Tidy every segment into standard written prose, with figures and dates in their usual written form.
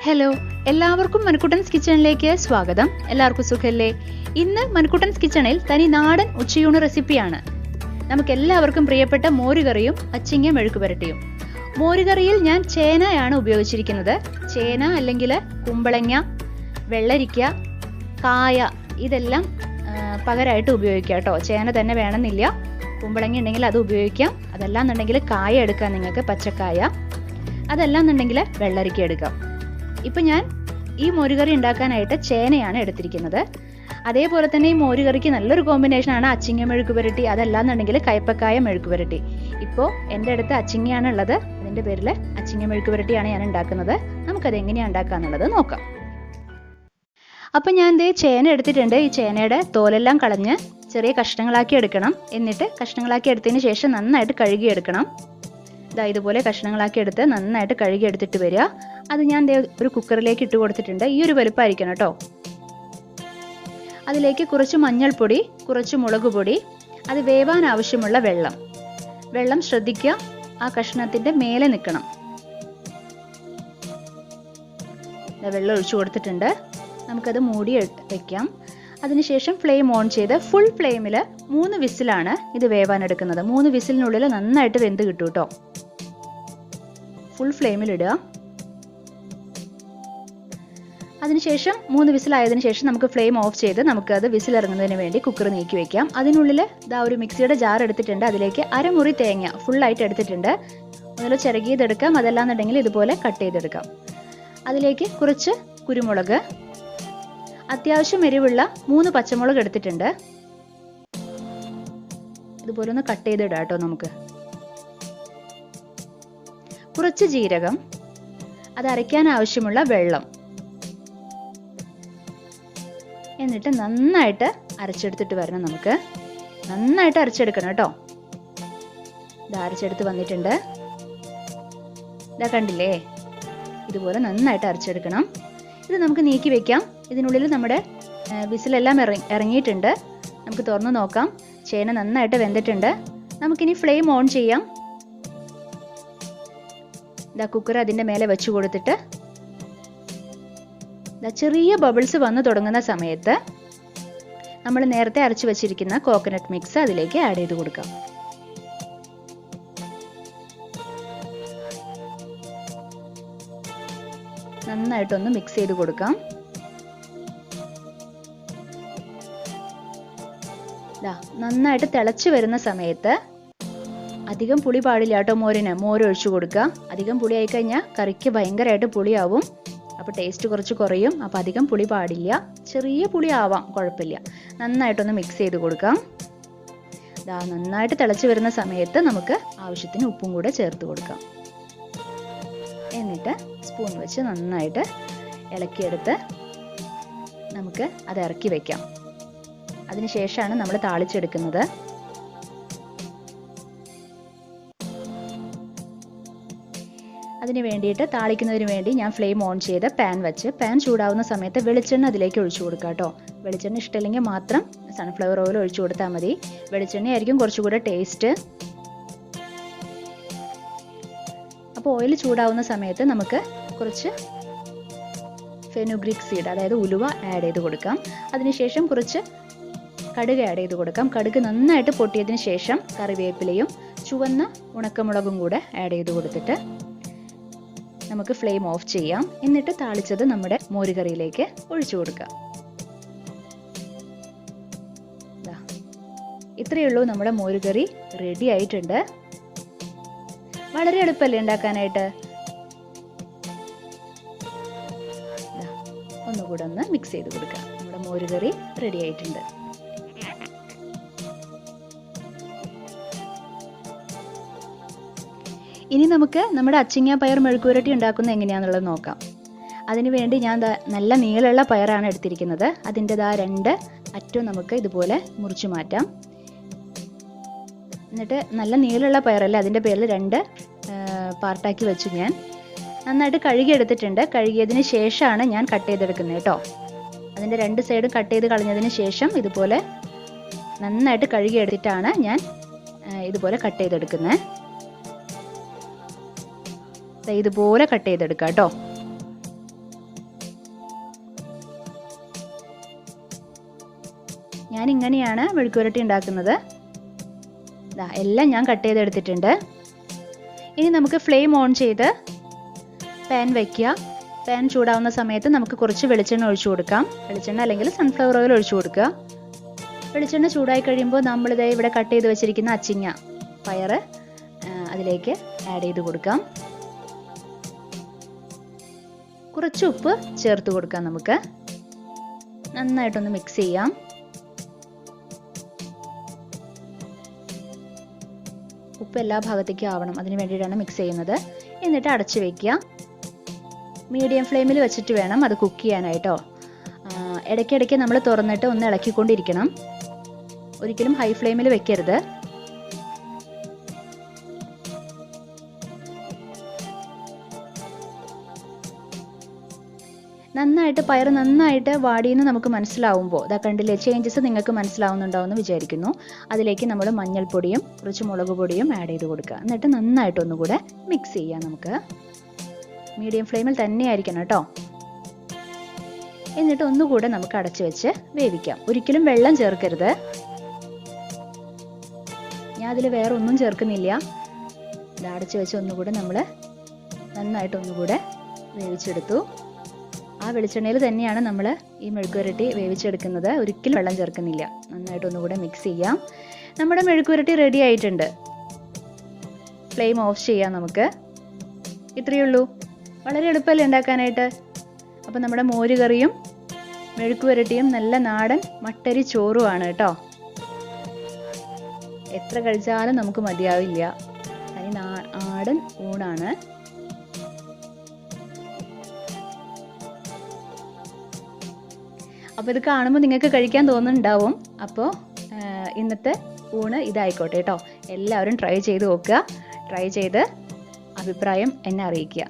Hello, എല്ലാവർക്കും മനുക്കുട്ടൻസ് കിച്ചണിലേക്ക് സ്വാഗതം. എല്ലാവർക്കും സുഖല്ലേ? ഇന്ന് മനുക്കുട്ടൻസ് കിച്ചണിൽ തനി നാടൻ ഉച്ചയൂണ് റെസിപ്പിയാണ്. നമുക്ക് എല്ലാവർക്കും പ്രിയപ്പെട്ട മോരുകറിയും അച്ചിങ്ങ മെഴുക്കുപുരട്ടിയും. മോരുകറിയിൽ ഞാൻ ചേനയാണ് ഉപയോഗിച്ചിരിക്കുന്നത്. ചേന അല്ലെങ്കിൽ കുമ്പളങ്ങ, വെള്ളരിക്ക, കായ ഇതെല്ലാം പകരമായിട്ട് ഉപയോഗിക്കാം കേട്ടോ. ചേന തന്നെ വേണമെന്നില്ല, കുമ്പളങ്ങ ഉണ്ടെങ്കിൽ അത് ഉപയോഗിക്കാം. അതല്ല എന്നുണ്ടെങ്കിൽ കായ എടുക്കാം, നിങ്ങൾക്ക് പച്ചക്കായ. അതല്ല എന്നുണ്ടെങ്കിൽ വെള്ളരിക്ക എടുക്കാം. ഇപ്പം ഞാൻ ഈ മോരുകറി ഉണ്ടാക്കാനായിട്ട് ചേനയാണ് എടുത്തിരിക്കുന്നത്. അതേപോലെ തന്നെ ഈ മോരുകറിക്ക് നല്ലൊരു കോമ്പിനേഷനാണ് അച്ചിങ്ങ മെഴുക്കുപുരട്ടി, അതല്ലാന്നുണ്ടെങ്കിൽ കയ്പക്കായ മെഴുക്കുപുരട്ടി. ഇപ്പോൾ എൻ്റെ അടുത്ത് അച്ചിങ്ങയാണ് ഉള്ളത്, അതിൻ്റെ പേരിൽ അച്ചിങ്ങ മെഴുക്കുപുരട്ടിയാണ് ഞാൻ ഉണ്ടാക്കുന്നത്. നമുക്കത് എങ്ങനെയാണ് ഉണ്ടാക്കാന്നുള്ളത് നോക്കാം. അപ്പം ഞാൻ ദേ ചേന എടുത്തിട്ടുണ്ട്. ഈ ചേനയുടെ തോലെല്ലാം കളഞ്ഞ് ചെറിയ കഷ്ണങ്ങളാക്കി എടുക്കണം. എന്നിട്ട് കഷ്ണങ്ങളാക്കി എടുത്തതിന് ശേഷം നന്നായിട്ട് കഴുകിയെടുക്കണം. ഇതുപോലെ കഷ്ണങ്ങളാക്കി എടുത്ത് നന്നായിട്ട് കഴുകി എടുത്തിട്ട് വരിക. അത് ഞാൻ ഒരു കുക്കറിലേക്ക് ഇട്ട് കൊടുത്തിട്ടുണ്ട്. ഈ ഒരു വലുപ്പമായിരിക്കണം കേട്ടോ. അതിലേക്ക് കുറച്ച് മഞ്ഞൾപ്പൊടി, കുറച്ച് മുളക് പൊടി, അത് വേവാൻ ആവശ്യമുള്ള വെള്ളം ശ്രദ്ധിക്കുക, ആ കഷ്ണത്തിന്റെ മേലെ നിൽക്കണം. വെള്ളം ഒഴിച്ചു കൊടുത്തിട്ടുണ്ട്. നമുക്കത് മൂടി വെക്കാം. അതിനുശേഷം ഫ്ലെയിം ഓൺ ചെയ്ത് ഫുൾ ഫ്ലെയിമിൽ 3 വിസിലാണ് ഇത് വേവാൻ എടുക്കുന്നത്. 3 വിസിലിനുള്ളിൽ നന്നായിട്ട് വെന്ത് കിട്ടും കേട്ടോ. ഫുൾ ഫ്ലെയിമിൽ ഇടുക. അതിനുശേഷം 3 വിസിലായതിനു ശേഷം നമുക്ക് ഫ്ലെയിം ഓഫ് ചെയ്ത് നമുക്കത് വിസിലിറങ്ങുന്നതിന് വേണ്ടി കുക്കർ നീക്കി വെക്കാം. അതിനുള്ളിൽ ഒരു മിക്സിയുടെ ജാർ എടുത്തിട്ടുണ്ട്. അതിലേക്ക് അരമുറി തേങ്ങ ഫുള്ളായിട്ട് എടുത്തിട്ടുണ്ട്. അതിൽ ചിരകിയതെടുക്കാം, അതല്ലാന്നുണ്ടെങ്കിൽ ഇതുപോലെ കട്ട് ചെയ്തെടുക്കാം. അതിലേക്ക് കുറച്ച് കുരുമുളക്, അത്യാവശ്യം എരിവുള്ള 3 പച്ചമുളക് എടുത്തിട്ടുണ്ട്. ഇതുപോലെ ഒന്ന് കട്ട് ചെയ്തിടാം കേട്ടോ. നമുക്ക് കുറച്ച് ജീരകം, അത് അരയ്ക്കാൻ ആവശ്യമുള്ള വെള്ളം, എന്നിട്ട് നന്നായിട്ട് അരച്ചെടുത്തിട്ട് വരണം. നമുക്ക് നന്നായിട്ട് അരച്ചെടുക്കണം കേട്ടോ. അരച്ചെടുത്ത് വന്നിട്ടുണ്ട്. കണ്ടില്ലേ? ഇതുപോലെ നന്നായിട്ട് അരച്ചെടുക്കണം. ഇത് നമുക്ക് നീക്കി വെക്കാം. ഇതിനുള്ളിൽ നമ്മുടെ വിസിലെല്ലാം ഇറങ്ങിയിട്ടുണ്ട്. നമുക്ക് തുറന്ന് നോക്കാം. ചേന നന്നായിട്ട് വെന്തിട്ടുണ്ട്. നമുക്കിനി ഫ്ലെയിം ഓൺ ചെയ്യാം. കുക്കർ അതിൻ്റെ മേലെ വെച്ച് കൊടുത്തിട്ട് ചെറിയ ബബിൾസ് വന്ന് തുടങ്ങുന്ന സമയത്ത് നമ്മൾ നേരത്തെ അരച്ചു വെച്ചിരിക്കുന്ന കോക്കനട്ട് മിക്സ് അതിലേക്ക് ആഡ് ചെയ്ത് കൊടുക്കാം. നന്നായിട്ടൊന്ന് മിക്സ് ചെയ്ത് കൊടുക്കാം. നന്നായിട്ട് തിളച്ചു വരുന്ന സമയത്ത് അധികം പുളി പാടില്ല കേട്ടോ. മോര് ഒഴിച്ചു കൊടുക്കുക. അധികം പുളി ആയി കഴിഞ്ഞാൽ കറിക്ക് ഭയങ്കരമായിട്ട് പുളിയാവും, അപ്പോൾ ടേസ്റ്റ് കുറച്ച് കുറയും. അപ്പോൾ അധികം പുളി പാടില്ല, ചെറിയ പുളി ആവാം, കുഴപ്പമില്ല. നന്നായിട്ടൊന്ന് മിക്സ് ചെയ്ത് കൊടുക്കാം. നന്നായിട്ട് തിളച്ചു വരുന്ന സമയത്ത് നമുക്ക് ആവശ്യത്തിന് ഉപ്പും കൂടെ ചേർത്ത് കൊടുക്കാം. എന്നിട്ട് സ്പൂൺ വെച്ച് നന്നായിട്ട് ഇളക്കിയെടുത്ത് നമുക്ക് അത് ഇറക്കി വെക്കാം. അതിനുശേഷമാണ് നമ്മൾ താളിച്ചെടുക്കുന്നത്. അതിന് വേണ്ടിയിട്ട് താളിക്കുന്നതിന് വേണ്ടി ഞാൻ ഫ്ലെയിം ഓൺ ചെയ്ത് പാൻ ചൂടാവുന്ന സമയത്ത് വെളിച്ചെണ്ണ അതിലേക്ക് ഒഴിച്ചു കൊടുക്കുക കേട്ടോ. വെളിച്ചെണ്ണ ഇഷ്ടമില്ലെങ്കിൽ മാത്രം സൺഫ്ലവർ ഓയിൽ ഒഴിച്ചു കൊടുത്താൽ മതി. വെളിച്ചെണ്ണയായിരിക്കും കുറച്ചുകൂടെ ടേസ്റ്റ്. അപ്പോൾ ഓയിൽ ചൂടാവുന്ന സമയത്ത് നമുക്ക് കുറച്ച് ഫെനുഗ്രീക്ക് സീഡ്, അതായത് ഉലുവ ആഡ് ചെയ്ത് കൊടുക്കാം. അതിനുശേഷം കുറച്ച് കടുക് ആഡ് ചെയ്ത് കൊടുക്കാം. കടുക് നന്നായിട്ട് പൊട്ടിയതിന് ശേഷം കറിവേപ്പിലയും ചുവന്ന ഉണക്കമുളകും കൂടെ ആഡ് ചെയ്ത് കൊടുത്തിട്ട് നമുക്ക് ഫ്ലെയിം ഓഫ് ചെയ്യാം. എന്നിട്ട് താളിച്ചത് നമ്മുടെ മോരുകറിയിലേക്ക് ഒഴിച്ചു കൊടുക്കാം. ഇത്രയേ ഉള്ളൂ, നമ്മുടെ മോരുകറി റെഡി ആയിട്ടുണ്ട്. വളരെ എളുപ്പമല്ലേ ഉണ്ടാക്കാനായിട്ട്? ഒന്നുകൂടെ ഒന്ന് മിക്സ് ചെയ്ത് കൊടുക്കാം. നമ്മുടെ മോരുകറി റെഡി ആയിട്ടുണ്ട്. ഇനി നമുക്ക് നമ്മുടെ അച്ചിങ്ങ പയർ മെഴുക്കുപുരട്ടി ഉണ്ടാക്കുന്നത് എങ്ങനെയാണെന്നുള്ളത് നോക്കാം. അതിനുവേണ്ടി ഞാൻ നല്ല നീളമുള്ള പയറാണ് എടുത്തിരിക്കുന്നത്. അതിൻ്റെ 2 അറ്റവും നമുക്ക് ഇതുപോലെ മുറിച്ച് മാറ്റാം. എന്നിട്ട് നല്ല നീളമുള്ള പയറല്ല, അതിൻ്റെ പേരിൽ 2 പാർട്ടാക്കി വെച്ചു. ഞാൻ നന്നായിട്ട് കഴുകിയെടുത്തിട്ടുണ്ട്. കഴുകിയതിന് ശേഷമാണ് ഞാൻ കട്ട് ചെയ്തെടുക്കുന്നത് കേട്ടോ. അതിൻ്റെ 2 സൈഡും കട്ട് ചെയ്ത് കളഞ്ഞതിന് ശേഷം ഇതുപോലെ നന്നായിട്ട് കഴുകിയെടുത്തിട്ടാണ് ഞാൻ ഇതുപോലെ കട്ട് ചെയ്തെടുക്കുന്നത്. ഇതുപോലെ കട്ട് ചെയ്തെടുക്കാം കേട്ടോ. ഞാൻ ഇങ്ങനെയാണ് മെഴുക്കുവരട്ടി ഉണ്ടാക്കുന്നത്. എല്ലാം ഞാൻ കട്ട് ചെയ്തെടുത്തിട്ടുണ്ട്. ഇനി നമുക്ക് ഫ്ലെയിം ഓൺ ചെയ്ത് പാൻ വയ്ക്കുക. പാൻ ചൂടാവുന്ന സമയത്ത് നമുക്ക് കുറച്ച് വെളിച്ചെണ്ണ ഒഴിച്ചു കൊടുക്കാം. വെളിച്ചെണ്ണ അല്ലെങ്കിൽ സൺഫ്ലവർ ഓയിൽ ഒഴിച്ചു കൊടുക്കുക. വെളിച്ചെണ്ണ ചൂടായി കഴിയുമ്പോൾ നമ്മളിത് ഇവിടെ കട്ട് ചെയ്ത് വെച്ചിരിക്കുന്ന അച്ചിങ്ങ പയർ അതിലേക്ക് ആഡ് ചെയ്ത് കൊടുക്കാം. കുറച്ച് ഉപ്പ് ചേർത്ത് കൊടുക്കാം. നമുക്ക് നന്നായിട്ടൊന്ന് മിക്സ് ചെയ്യാം. ഉപ്പ് എല്ലാ ഭാഗത്തേക്കും ആവണം, അതിന് വേണ്ടിയിട്ടാണ് മിക്സ് ചെയ്യുന്നത്. എന്നിട്ട് അടച്ചു വെക്കുക. മീഡിയം ഫ്ലെയിമിൽ വെച്ചിട്ട് വേണം അത് കുക്ക് ചെയ്യാനായിട്ടോ. ഇടയ്ക്കിടയ്ക്ക് നമ്മൾ തുറന്നിട്ട് ഒന്ന് ഇളക്കിക്കൊണ്ടിരിക്കണം. ഒരിക്കലും ഹൈ ഫ്ലെയിമിൽ വെക്കരുത്. പയർ നന്നായിട്ട് വാടിയെന്ന് നമുക്ക് മനസ്സിലാവുമ്പോൾ കണ്ടില്ലേ, ചേഞ്ചസ് നിങ്ങൾക്ക് മനസ്സിലാവുന്നുണ്ടാവുമെന്ന് വിചാരിക്കുന്നു. അതിലേക്ക് നമ്മൾ മഞ്ഞൾപ്പൊടിയും കുറച്ച് മുളക് പൊടിയും ആഡ് ചെയ്ത് കൊടുക്കുക. എന്നിട്ട് നന്നായിട്ട് ഒന്നുകൂടെ മിക്സ് ചെയ്യാം. നമുക്ക് മീഡിയം ഫ്ലെയിമിൽ തന്നെ ആയിരിക്കണം കേട്ടോ. എന്നിട്ട് ഒന്നുകൂടെ നമുക്ക് അടച്ചു വെച്ച് വേവിക്കാം. ഒരിക്കലും വെള്ളം ചേർക്കരുത്. ഞാൻ അതിൽ വേറെ ഒന്നും ചേർക്കുന്നില്ല. ഇത് അടച്ചു വെച്ച് ഒന്നുകൂടെ നമ്മൾ നന്നായിട്ട് ഒന്നുകൂടെ വേവിച്ചെടുത്തു. ആ വെളിച്ചെണ്ണയിൽ തന്നെയാണ് നമ്മൾ ഈ മെഴുക്കുവരട്ടി വേവിച്ചെടുക്കുന്നത്. ഒരിക്കലും വെള്ളം ചേർക്കുന്നില്ല. നന്നായിട്ട് ഒന്നുകൂടെ മിക്സ് ചെയ്യാം. നമ്മുടെ മെഴുക്കുവരട്ടി റെഡി ആയിട്ടുണ്ട്. ഫ്ലെയിം ഓഫ് ചെയ്യാം നമുക്ക്. ഇത്രയേ ഉള്ളൂ. വളരെ എളുപ്പമല്ലേ ഉണ്ടാക്കാനായിട്ട്. അപ്പം നമ്മുടെ മോരുകറിയും മെഴുക്കുവരട്ടിയും നല്ല നാടൻ മട്ടരി ചോറുമാണ് കേട്ടോ. എത്ര കഴിച്ചാലും നമുക്ക് മതിയാവില്ല. തനി നാടൻ ഊണാണ്. അപ്പോൾ ഇത് കാണുമ്പോൾ നിങ്ങൾക്ക് കഴിക്കാൻ തോന്നുന്നുണ്ടാവും. അപ്പോൾ ഇന്നത്തെ ഊണ് ഇതായിക്കോട്ടെ കേട്ടോ. എല്ലാവരും ട്രൈ ചെയ്ത് നോക്കുക. ട്രൈ ചെയ്ത് അഭിപ്രായം എന്നെ അറിയിക്കുക.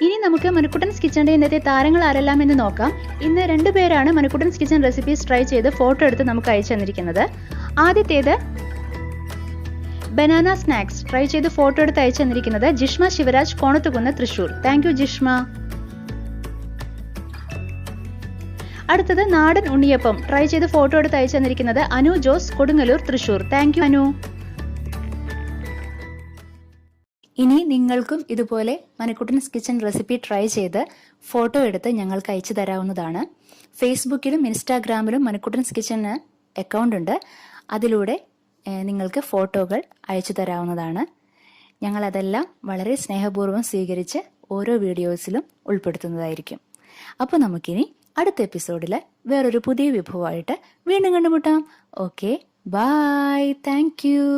ഇനി നമുക്ക് മനുക്കുട്ടൻസ് കിച്ചണിന്റെ ഇന്നത്തെ താരങ്ങൾ ആരെല്ലാം എന്ന് നോക്കാം. ഇന്ന് 2 പേരാണ് മനുക്കുട്ടൻസ് കിച്ചൺ റെസിപ്പീസ് ട്രൈ ചെയ്ത് ഫോട്ടോ എടുത്ത് നമുക്ക് അയച്ചു തന്നിരിക്കുന്നത്. ആദ്യത്തേത് ബനാന സ്നാക്സ് ട്രൈ ചെയ്ത് ഫോട്ടോ എടുത്ത് അയച്ചു തന്നിരിക്കുന്നത് ജിഷ്മ ശിവരാജ്, കോണത്തുകുന്ന്, തൃശൂർ. Thank you Jishma. അടുത്തത് നാടൻ ഉണ്ണിയപ്പം ട്രൈ ചെയ്ത് ഫോട്ടോ എടുത്ത് അയച്ചു തന്നിരിക്കുന്നത് അനു ജോസ്, കൊടുങ്ങല്ലൂർ, തൃശൂർ. Thank you Anu. ഇനി നിങ്ങൾക്കും ഇതുപോലെ മനുക്കുട്ടൻസ് കിച്ചൺ റെസിപ്പി ട്രൈ ചെയ്ത് ഫോട്ടോ എടുത്ത് ഞങ്ങൾക്ക് അയച്ചു തരാവുന്നതാണ്. ഫേസ്ബുക്കിലും ഇൻസ്റ്റാഗ്രാമിലും മനുക്കുട്ടൻസ് കിച്ചണ് അക്കൗണ്ട് ഉണ്ട്. അതിലൂടെ നിങ്ങൾക്ക് ഫോട്ടോകൾ അയച്ചു തരാവുന്നതാണ്. ഞങ്ങളതെല്ലാം വളരെ സ്നേഹപൂർവ്വം സ്വീകരിച്ച് ഓരോ വീഡിയോസിലും ഉൾപ്പെടുത്തുന്നതായിരിക്കും. അപ്പോൾ നമുക്കിനി അടുത്ത എപ്പിസോഡിൽ വേറൊരു പുതിയ വിഭവമായിട്ട് വീണ്ടും കണ്ടുമുട്ടാം. Okay, bye. Thank U.